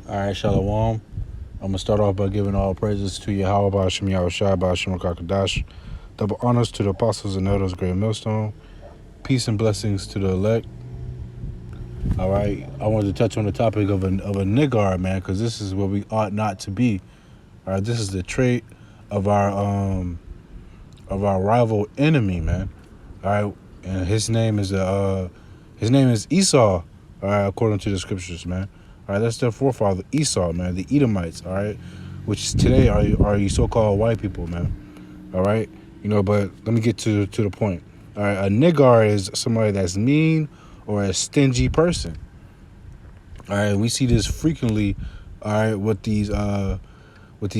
All right, Shalom. I'm gonna start off by giving all praises to Yahweh Bashim Yahushai Bashim Kakadash. Double honors to the apostles and elders, great millstone. Peace and blessings to the elect. All right, I wanted to touch on the topic of a Niggard, man, because this is what we ought not to be. All right, this is the trait of our rival enemy, man. All right, and his name is Esau. All right, according to the scriptures, man. All right, that's their forefather Esau, man, the Edomites. All right, which today are you so-called white people, man. All right, but let me get to the point. All right, a Niggard is somebody that's mean or a stingy person. All right, we see this frequently. All right, with these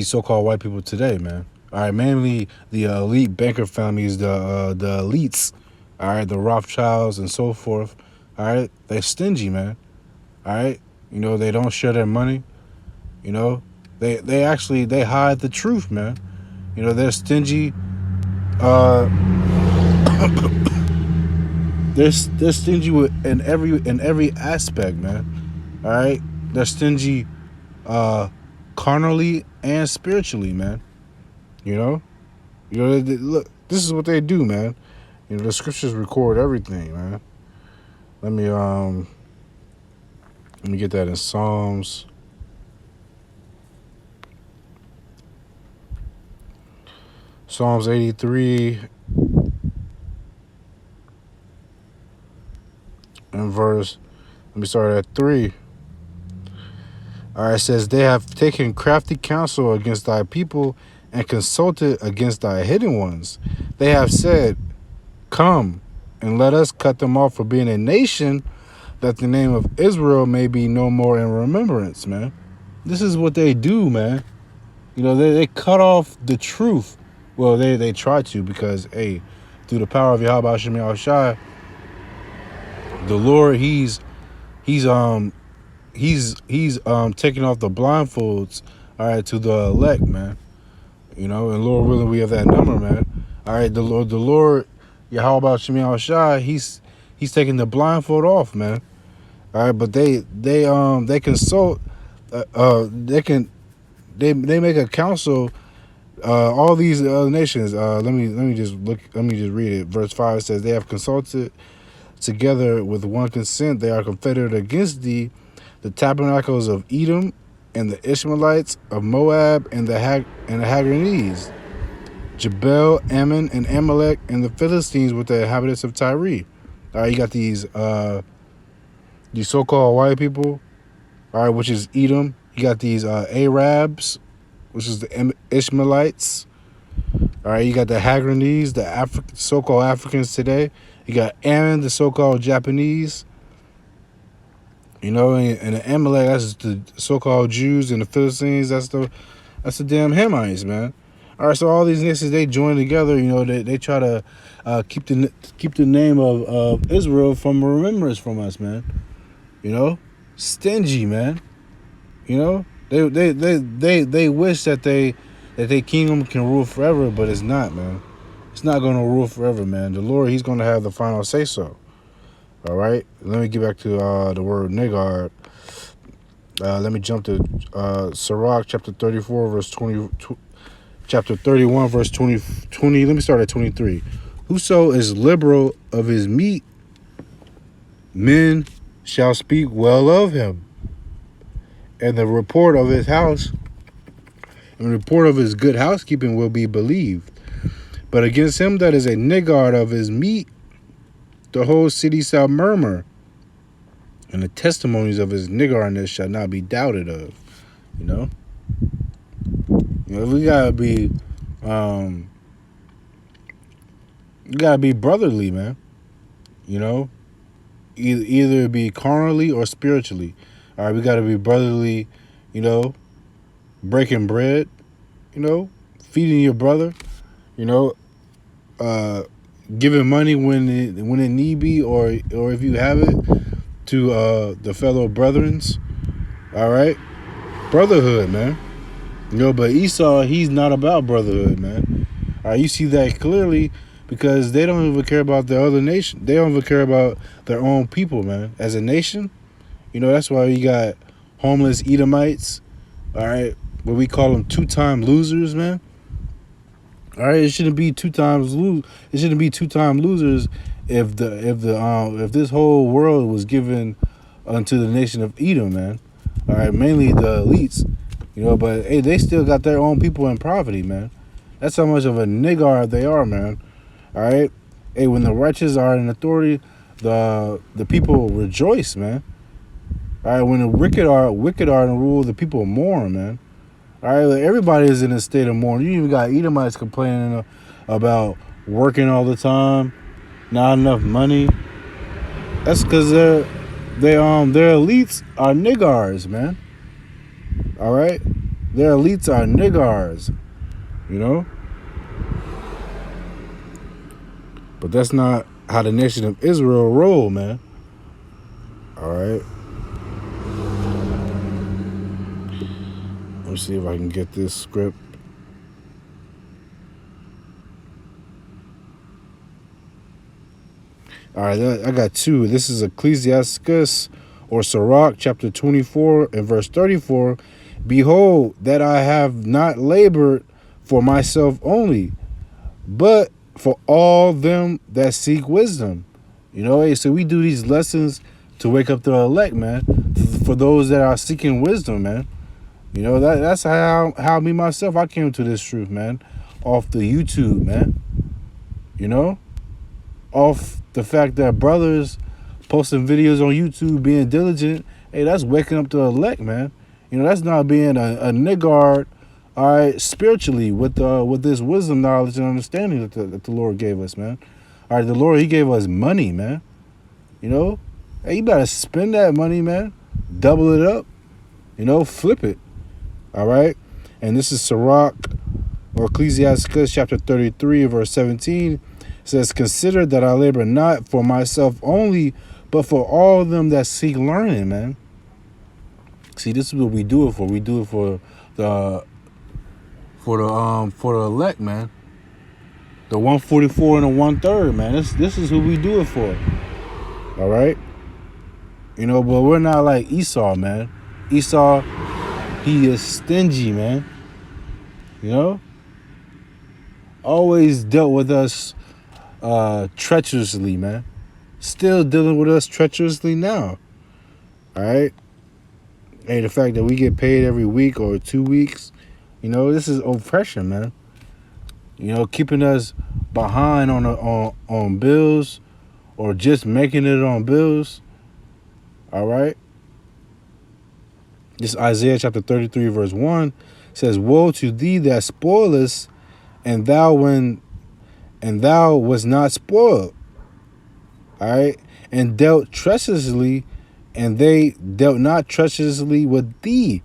so-called white people today, man. All right, mainly the elite banker families, the elites. All right, the Rothschilds and so forth. All right, they're stingy, man. All right, they don't share their money. They actually they hide the truth, man. They're stingy. Uh, they're stingy in every aspect, man. All right, they're stingy, carnally and spiritually, man. Look. This is what they do, man. The scriptures record everything, man. Let me get that in Psalms. Psalms 83 and verse. Let me start at 3. All right, it says, "They have taken crafty counsel against thy people and consulted against thy hidden ones. They have said, come and let us cut them off for being a nation, that the name of Israel may be no more in remembrance," man. This is what they do, man. They cut off the truth. Well, they try to, because, hey, through the power of Yahweh Hashem Yahushai, the Lord, he's taking off the blindfolds, all right, to the elect, man. And Lord willing, we have that number, man. All right, the Lord, Yahweh Hashem Yahushai, he's taking the blindfold off, man. All right, but they consult, they make a council. All these other nations. Let me just read it. Verse 5 says, "They have consulted together with one consent. They are confederate against thee, the tabernacles of Edom, and the Ishmaelites of Moab, and the Hagrinees, Jebel, Ammon, and Amalek, and the Philistines with the inhabitants of Tyre." All right, you got these so-called white people. All right, which is Edom. You got these Arabs, which is the Ishmaelites. All right, you got the Hagrinees, the so-called Africans today. You got Ammon, the so-called Japanese. And the Amalek, that's the so-called Jews, and the Philistines, that's the damn Hamites, man. All right, so all these nations, they join together. They try to keep the name of Israel from remembrance from us, man. Stingy, man. They wish that their kingdom can rule forever, but it's not, man. It's not going to rule forever, man. The Lord, he's going to have the final say so. All right, let me get back to the word Niggard. Let me jump to Sirach chapter 34 verse 20, chapter 31 verse 20. Let me start at 23. "Whoso is liberal of his meat, men shall speak well of him, and the report of his house and the report of his good housekeeping will be believed. But against him that is a niggard of his meat, the whole city shall murmur, and the testimonies of his niggardness shall not be doubted of." We gotta be brotherly, man. Either be carnally or spiritually. All right, we gotta be brotherly. Breaking bread. Feeding your brother. Giving money when it need be, or if you have it, to the fellow brethrens. All right, brotherhood, man. But Esau, he's not about brotherhood, man. All right, you see that clearly, because they don't even care about the other nation. They don't even care about their own people, man. As a nation, that's why you got homeless Edomites. All right, what we call them two-time losers, man. All right, it shouldn't be two times lose. It shouldn't be two-time losers if this whole world was given unto the nation of Edom, man. All right, mainly the elites, but hey, they still got their own people in poverty, man. That's how much of a Niggard they are, man. All right, hey, when the righteous are in authority, the people rejoice, man. All right, when the wicked are in rule, the people mourn, man. All right, like everybody is in a state of mourning. You even got Edomites complaining about working all the time, not enough money. That's because their elites are niggards, man. All right, their elites are niggards, But that's not how the nation of Israel roll, man. All right. Let me see if I can get this script. All right, I got two. This is Ecclesiasticus or Sirach, chapter 24 and verse 34. Behold, that I have not labored for myself only, but for all them that seek wisdom. Hey, so we do these lessons to wake up the elect, man. For those that are seeking wisdom, man. That's how me myself, I came to this truth, man. Off the YouTube, man. Off the fact that brothers posting videos on YouTube, being diligent. Hey, that's waking up the elect, man. That's not being a niggard, all right, spiritually with this wisdom, knowledge, and understanding that the Lord gave us, man. All right, the Lord, he gave us money, man. Hey, you better spend that money, man. Double it up. Flip it. All right, and this is Sirach or Ecclesiasticus chapter 33 verse 17. It says, consider that I labor not for myself only, but for all of them that seek learning, man. See, this is what we do it for. We do it for the elect, man. The 144 and the 1/3, man. This is who we do it for. All right, but we're not like Esau, man. Esau, he is stingy, man. Always dealt with us treacherously, man. Still dealing with us treacherously now. All right. Hey, the fact that we get paid every week or 2 weeks, this is oppression, man. Keeping us behind on bills or just making it on bills. All right. This Isaiah chapter 33 verse 1 says, woe to thee that spoilest, and thou was not spoiled. All right, and dealt treacherously, and they dealt not treacherously with thee.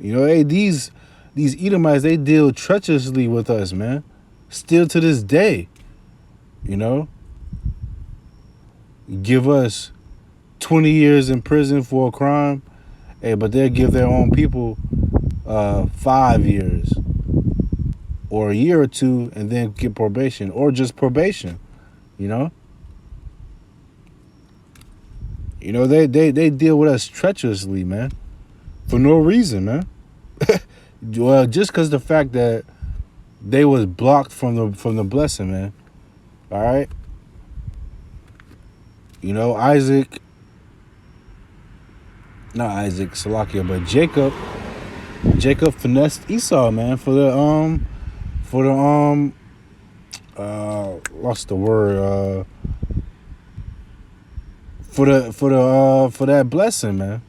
Hey, these Edomites, they deal treacherously with us, man. Still to this day. Give us 20 years in prison for a crime. Hey, but they'll give their own people 5 years or a year or two and then get probation or just probation, They deal with us treacherously, man, for no reason, man. Well, just because the fact that they was blocked from the blessing, man. All right. Salakia, but Jacob finessed Esau, man, for the lost the word, for that blessing, man.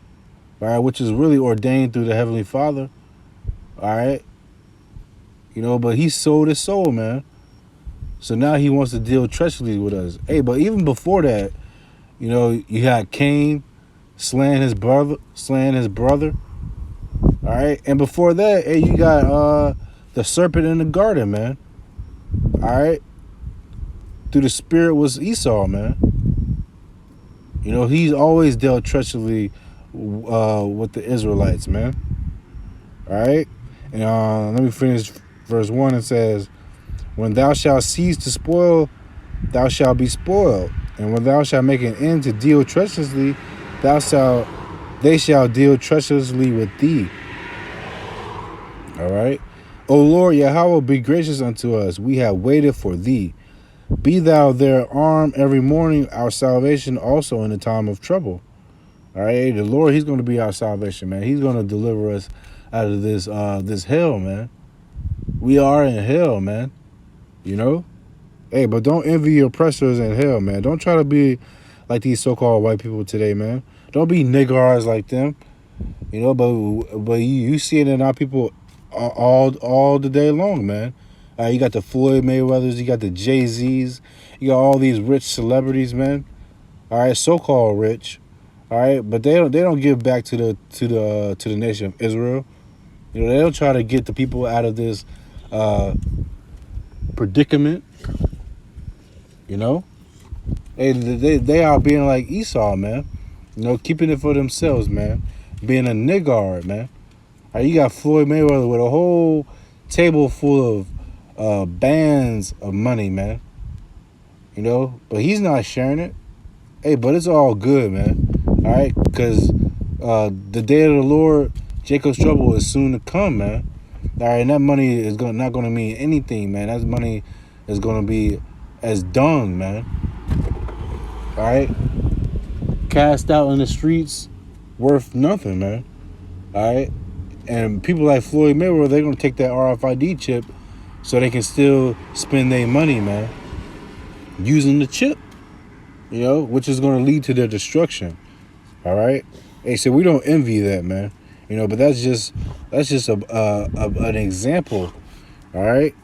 All right, which is really ordained through the Heavenly Father. All right. But he sold his soul, man. So now he wants to deal treacherously with us. Hey, but even before that, you had Cain slaying his brother. All right, and before that, hey, you got the serpent in the garden, man. All right, through the spirit was Esau, man. He's always dealt treacherously with the Israelites, man. All right, and let me finish verse 1. It says, when thou shalt cease to spoil, thou shalt be spoiled. And when thou shalt make an end to deal treacherously, thou shalt they shall deal treacherously with thee. All right. O Lord Yahweh, be gracious unto us. We have waited for thee. Be thou their arm every morning, our salvation also in the time of trouble. All right. The Lord, he's going to be our salvation, man. He's going to deliver us out of this hell, man. We are in hell, man. You know? Hey, but don't envy your oppressors in hell, man. Don't try to be like these so-called white people today, man. Don't be niggards like them. You know, but you see it in our people all the day long, man. You got the Floyd Mayweathers, you got the Jay-Z's, you got all these rich celebrities, man. All right, so-called rich. All right, but they don't give back to the nation of Israel. You know, they don't try to get the people out of this predicament. You know, they are being like Esau, man. You know, keeping it for themselves, man. Being a Niggard, man. All right, you got Floyd Mayweather with a whole table full of bands of money, man. You know, but he's not sharing it. Hey, but it's all good, man. All right, because the day of the Lord, Jacob's trouble is soon to come, man. All right, and that money is not going to mean anything, man. That money is going to be as dung, man. All right, cast out in the streets, worth nothing, man. All right, and people like Floyd Mayweather, they're going to take that RFID chip so they can still spend their money, man, using the chip, you know, which is going to lead to their destruction. All right. Hey, so we don't envy that, man. You know, but that's just an example. All right.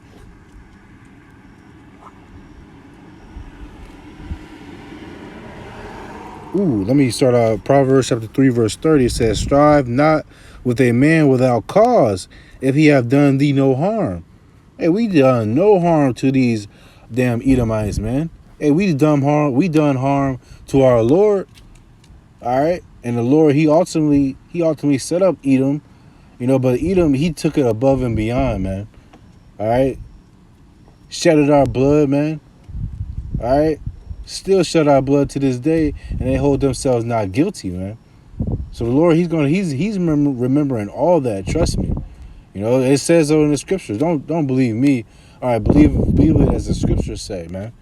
Ooh, let me start out. Proverbs chapter 3, verse 30. It says, "Strive not with a man without cause, if he have done thee no harm." Hey, we done no harm to these damn Edomites, man. Hey, we done harm to our Lord. All right, and the Lord, he ultimately set up Edom, you know, but Edom, he took it above and beyond, man. All right, shedded our blood, man. All right, still shed our blood to this day, and they hold themselves not guilty, man. So the Lord, he's remembering all that. Trust me. You know, it says so in the scriptures. Don't believe me. All right, believe it as the scriptures say, man.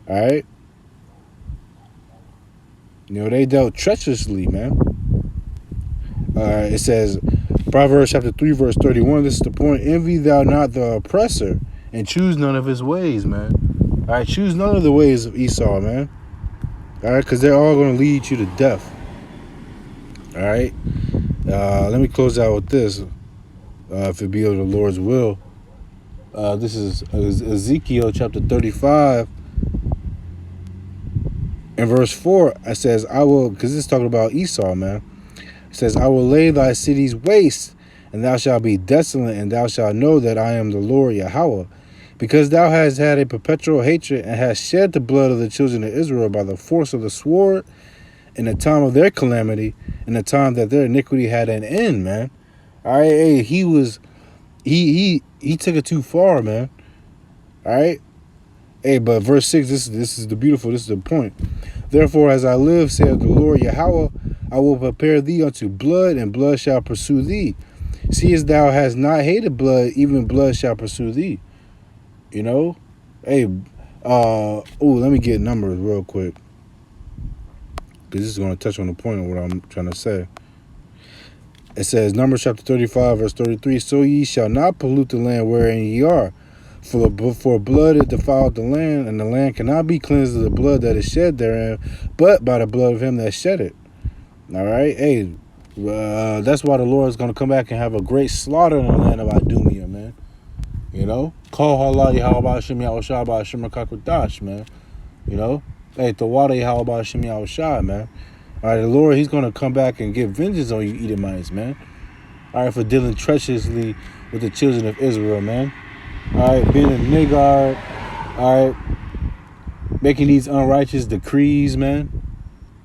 All right. You know, they dealt treacherously, man. It says, Proverbs chapter 3, verse 31, this is the point. Envy thou not the oppressor, and choose none of his ways, man. All right, choose none of the ways of Esau, man. All right, because they're all going to lead you to death. All right. Let me close out with this, if it be of the Lord's will. This is Ezekiel chapter 35. In verse 4, it says, I will, because this is talking about Esau, man. It says, I will lay thy cities waste, and thou shalt be desolate, and thou shalt know that I am the Lord Yahweh. Because thou hast had a perpetual hatred, and hast shed the blood of the children of Israel by the force of the sword, in the time of their calamity, in the time that their iniquity had an end, man. All right, hey, he took it too far, man. All right. Hey, but verse 6, this is the point. Therefore, as I live, saith the Lord Yahweh, I will prepare thee unto blood, and blood shall pursue thee. Seest thou hast not hated blood, even blood shall pursue thee. You know? Hey, let me get numbers real quick, because this is going to touch on the point of what I'm trying to say. It says, Numbers chapter 35, verse 33, So ye shall not pollute the land wherein ye are. For blood it defiled the land, and the land cannot be cleansed of the blood that is shed therein, but by the blood of him that shed it. All right? Hey, that's why the Lord is going to come back and have a great slaughter in the land of Idumea, man. You know? Call halal Yahweh Shem Yahushua by Shem Kakwadash, man. You know? Hey, the water Yahweh Shem Yahushua, man. All right, the Lord, he's going to come back and get vengeance on you Edomites, man. All right, for dealing treacherously with the children of Israel, man. All right, being a Niggard, all right, making these unrighteous decrees, man.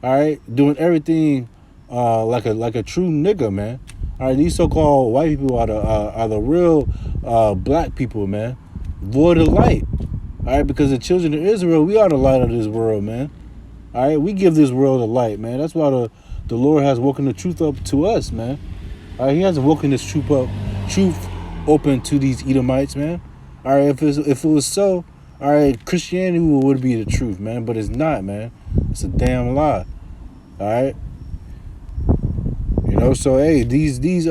All right, doing everything like a true nigga, man. All right, these so-called white people are the real black people, man. Void of light. All right, because the children of Israel, we are the light of this world, man. All right, we give this world a light, man. That's why the Lord has woken the truth up to us, man. All right, He hasn't woken this truth open to these Edomites, man. All right, if it was so, all right, Christianity would be the truth, man. But it's not, man. It's a damn lie. All right. You know, so hey, these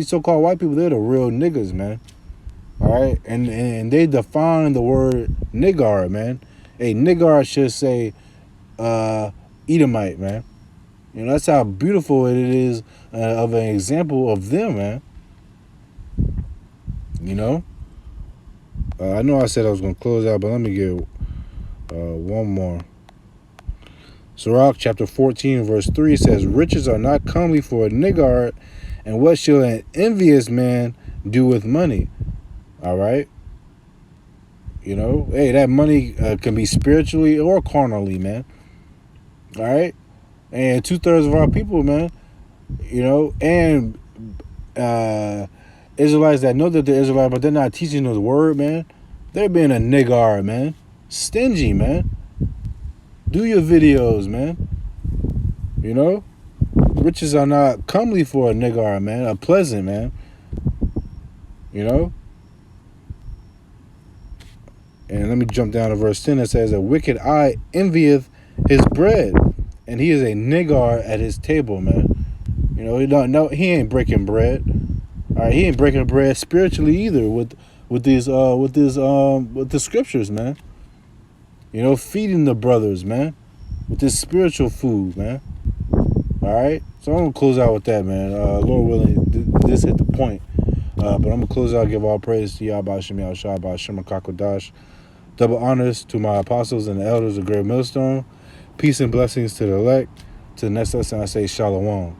so-called white people, they're the real niggas, man. All right, and they define the word Niggard, man. A Niggard should say Edomite, man. You know, that's how beautiful it is of an example of them, man. You know, I know I said I was gonna close out, but let me get one more. Sirach chapter 14 verse 3 says, "Riches are not comely for a niggard, and what shall an envious man do with money?" All right. You know, hey, that money can be spiritually or carnally, man. All right. And 2/3 of our people, man, you know, and Israelites that know that they're Israelites, but they're not teaching the word, man. They're being a niggard, man. Stingy, man. Do your videos, man. You know, riches are not comely for a niggard, man. A pleasant, man. You know. And let me jump down to verse 10. It says, "A wicked eye envieth his bread, and he is a niggard at his table," man. You know, he ain't breaking bread. All right, he ain't breaking bread spiritually either with the scriptures, man. You know, feeding the brothers, man, with this spiritual food, man. All right, so I'm gonna close out with that, man. Lord willing, this hit the point. But I'm gonna close out. Give all praise to Yahweh Shem Yahushua B'Shem Kakodash. Double honors to my apostles and the elders of Great Millstone. Peace and blessings to the elect. To the next lesson, I say Shalom.